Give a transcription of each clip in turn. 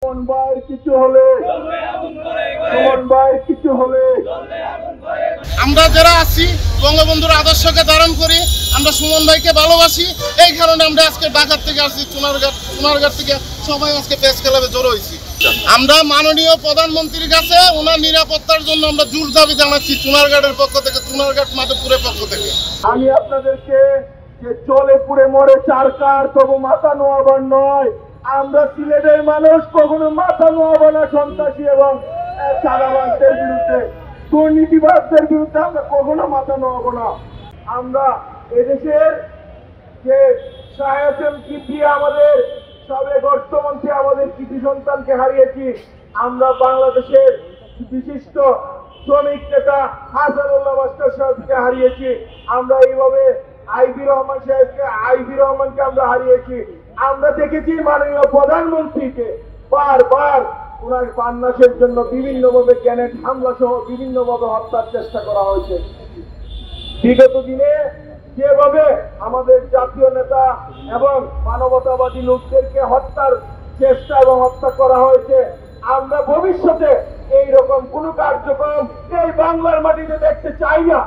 সুমন ভাইয়ের কিছু হলে আমরা যারা আছি বঙ্গবন্ধুর আদর্শকে ধারণ করি, আমরা সুমন ভাইকে ভালোবাসি। এই কারণে আমরা আজকে ঢাকা থেকে আসছি, চুনারঘাট থেকে সবাই আজকে প্রেস ক্লাবে জড়ো হয়েছি। আমরা মাননীয় প্রধানমন্ত্রীর কাছে ওনার নিরাপত্তার জন্য আমরা জোর দাবি জানাচ্ছি চুনারঘাটের পক্ষ থেকে, চুনারঘাট মাধবপুরের পক্ষ থেকে। আমি আপনাদেরকে যে চলে পুড়ে মরে চারকার তবু মাথা নোয়াবার নয়, আমরা সিলেটের মানুষ কখনো মাথা নোয়াবো না। সন্ত্রাসী এবং চাঁদাবাজদের বিরুদ্ধে, দুর্নীতিবাজদের বিরুদ্ধে আমরা কখনো মাথা নোয়াবো না। আমরা এদেশের যে শাহেদ কৃতি আমাদের সাবেক অর্থমন্ত্রী আমাদের কৃতি সন্তানকে হারিয়েছি, আমরা বাংলাদেশের বিশিষ্ট শ্রমিক নেতা হাসানুল্লাহ মাস্টার সাহেবকে হারিয়েছি, আমরা এইভাবে আইবি রহমানকে আমরা হারিয়েছি। আমরা দেখেছি মাননীয় প্রধানমন্ত্রীকে বারবার ওনার পান্নাসের জন্য বিভিন্নভাবে গ্রেনেড হামলা সহ বিভিন্নভাবে হত্যার চেষ্টা করা হয়েছে। বিগত দিনে যেভাবে আমাদের জাতীয় নেতা এবং মানবতাবাদী লোকদেরকে হত্যার চেষ্টা এবং হত্যা করা হয়েছে, আমরা ভবিষ্যতে এইরকম কোন কার্যক্রম এই বাংলার মাটিতে দেখতে চাই না।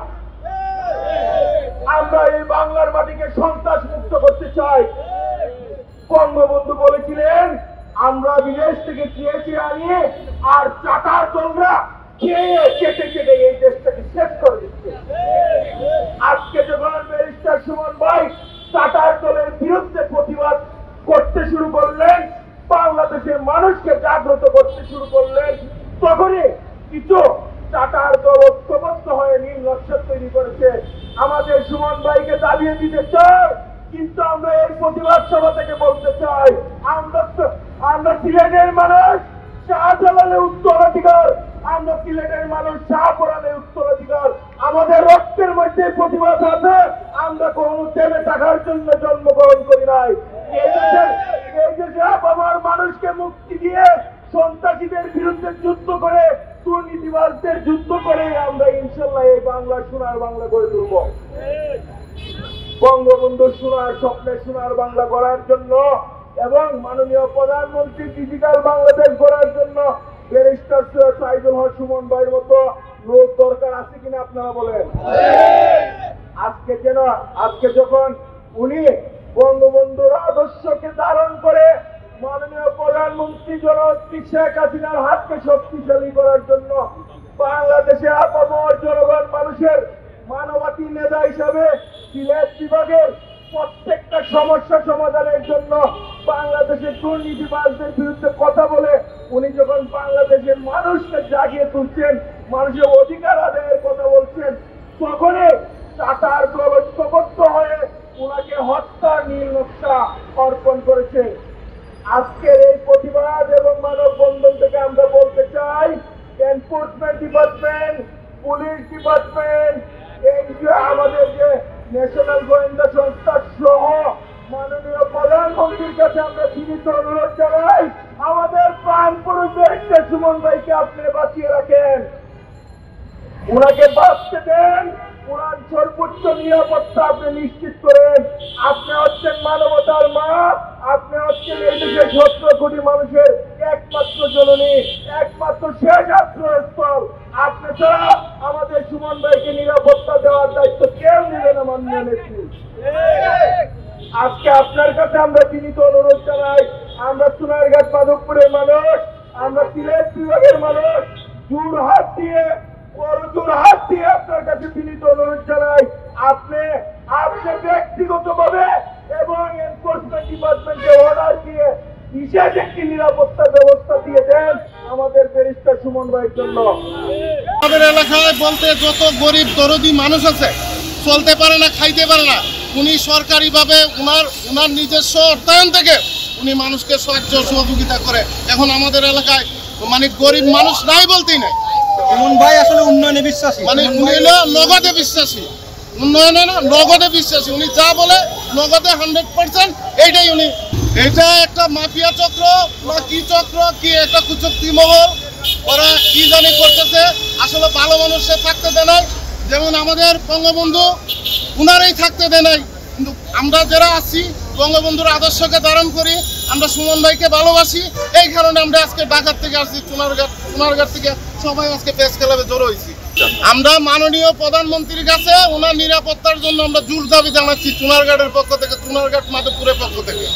আমরা এই বাংলার মাটিকে সন্ত্রাস মুক্ত করতে চাই। বঙ্গবন্ধু বলেছিলেন, আমরা বিদেশ থেকে চেয়েছি আনিয়ে আর চাটার দলরা খেয়ে কেটে কেটে এই দেশটাকে শেষ করে দিচ্ছে। আজকে যখন ব্যারিস্টার সুমন ভাই চাটার দলের বিরুদ্ধে প্রতিবাদ করতে শুরু করলেন, বাংলাদেশের মানুষকে জাগ্রত করতে শুরু করলেন, তখনই কিছু চাটার দল ঐক্যবদ্ধ হয়ে নীল নকশা তৈরি করেছে, আমাদের সুমন ভাইকে দাবিয়ে দিতে চায়। কিন্তু আমরা এই প্রতিবাদ সভা থেকে বলতে চাই, আমরা সিলেটের মানুষ শাহজালালের উত্তরাধিকার, আমরা সিলেটের মানুষ শাহপুরানের উত্তরাধিকার, আমাদের রক্তের মধ্যে প্রতিবাদ আছে। আমরা কোনো জেলে থাকার জন্য জন্মগ্রহণ করি নাই। এই দেশে আমার মানুষকে মুক্তি দিয়ে সন্ত্রাসীদের বিরুদ্ধে যুদ্ধ করে, দুর্নীতিবাজদের যুদ্ধ করে আমরা ইনশাল্লাহ এই বাংলা সোনার বাংলা গড়ে তুলব। বঙ্গবন্ধুর সোনার স্বপ্নে সোনার বাংলা গড়ার জন্য এবং মাননীয় প্রধানমন্ত্রী ডিজিটাল বাংলাদেশ গড়ার জন্য ব্যারিস্টার সৈয়দ সাইদুল হক সুমন ভাইয়ের মতো লোক দরকার আছে কিনা আপনারা বলেন। আজকে যখন উনি বঙ্গবন্ধুর আদর্শকে ধারণ করে মাননীয় প্রধানমন্ত্রী জননেত্রী শেখ হাসিনার হাতকে শক্তিশালী করার জন্য বাংলাদেশের আপামর জনগণ মানুষের মানবতাবাদী নেতা হিসাবে সিলেট বিভাগের প্রত্যেকটা সমস্যা সমাধানের জন্য বাংলাদেশের দুর্নীতিবাজদের বিরুদ্ধে কথা বলে উনি যখন বাংলাদেশের মানুষকে জাগিয়ে তুলছেন, মানুষের অধিকার আদায়ের কথা বলছেন, তখনই টাটার দল ঐক্যবদ্ধ হয়ে ওনাকে হত্যার নীল নকশা অর্পণ করেছে। আজকের এই প্রতিবাদ এবং মানববন্ধন থেকে আমরা বলতে চাই, এনফোর্সমেন্ট ডিপার্টমেন্ট, পুলিশ ডিপার্টমেন্ট, আমাদের যে ন্যাশনাল গোয়েন্দা সংস্থা সহ মাননীয় প্রধানমন্ত্রীর কাছে আমরা বিনীত অনুরোধ জানাই, আমাদের প্রাণ পুরুষ ব্যারিস্টার সুমন ভাইকে আপনি বাঁচিয়ে রাখেন, ওনাকে বাঁচতে দেন, ওনার সর্বোচ্চ নিরাপত্তা আপনি নিশ্চিত করেন। আপনি হচ্ছেন মানবতার মা, আপনি হচ্ছেন এই দেশের 17 কোটি মানুষের একমাত্র জননী, একমাত্র শেষ আশ্রয়স্থল। আপনি ছাড়া আমাদের সুমন ভাইকে নিরাপত্তা দেওয়ার দায়িত্ব কেউ নেবে না মাননীয় নেত্রী। আজকে আপনার কাছে আমরা বিনীত অনুরোধ জানাই, আমরা চুনারঘাট মাধবপুরের মানুষ, আমরা সিলেট বিভাগের মানুষ, জোর হাত দিয়ে আপনার কাছে বিনীত অনুরোধ জানাই, আপনি ব্যক্তিগতভাবে এবং এনফোর্সমেন্ট ডিপার্টমেন্টে অর্ডার দিয়ে বিশেষ একটি নিরাপত্তা ব্যবস্থা দিয়ে দেন আমাদের ব্যারিস্টার সুমন ভাইয়ের জন্য। আমাদের এলাকায় বলতে যত গরিব দরদি মানুষ আছে, চলতে পারে না, খাইতে পারে না, উনি সরকারিভাবে ওনার নিজস্ব অর্থায়ন থেকে উনি মানুষকে সাহায্য সহযোগিতা করে। এখন আমাদের এলাকায় মানে গরিব মানুষ নাই বলতেই নাই। সুমন ভাই আসলে উন্নয়নে বিশ্বাসী, মানে উনি হলো নগদে বিশ্বাসী, উন্নয়নে না নগদে বিশ্বাসী। উনি যা বলে নগদে 100%, এইটাই উনি। এটা একটা মাফিয়া চক্র বা কি চক্র, কি একটা কুচক্রি মহল, ওরা কি জানি করতেছে। আসলে ভালো মানুষে থাকতে দেয় নাই, যেমন আমাদের বঙ্গবন্ধু উনারাই থাকতে দেয় নাই। কিন্তু আমরা যারা আছি বঙ্গবন্ধুর আদর্শকে ধারণ করি, আমরা সুমন ভাইকে ভালোবাসি। এই কারণে আমরা আজকে ঢাকা থেকে আসছি, চুনারঘাট থেকে সবাই আজকে প্রেস ক্লাবে জড়ো হয়েছি। আমরা মাননীয় প্রধানমন্ত্রীর কাছে ওনার নিরাপত্তার জন্য আমরা জোর দাবি জানাচ্ছি চুনারঘাটের পক্ষ থেকে, চুনারঘাট মাধবপুরের পক্ষ থেকে।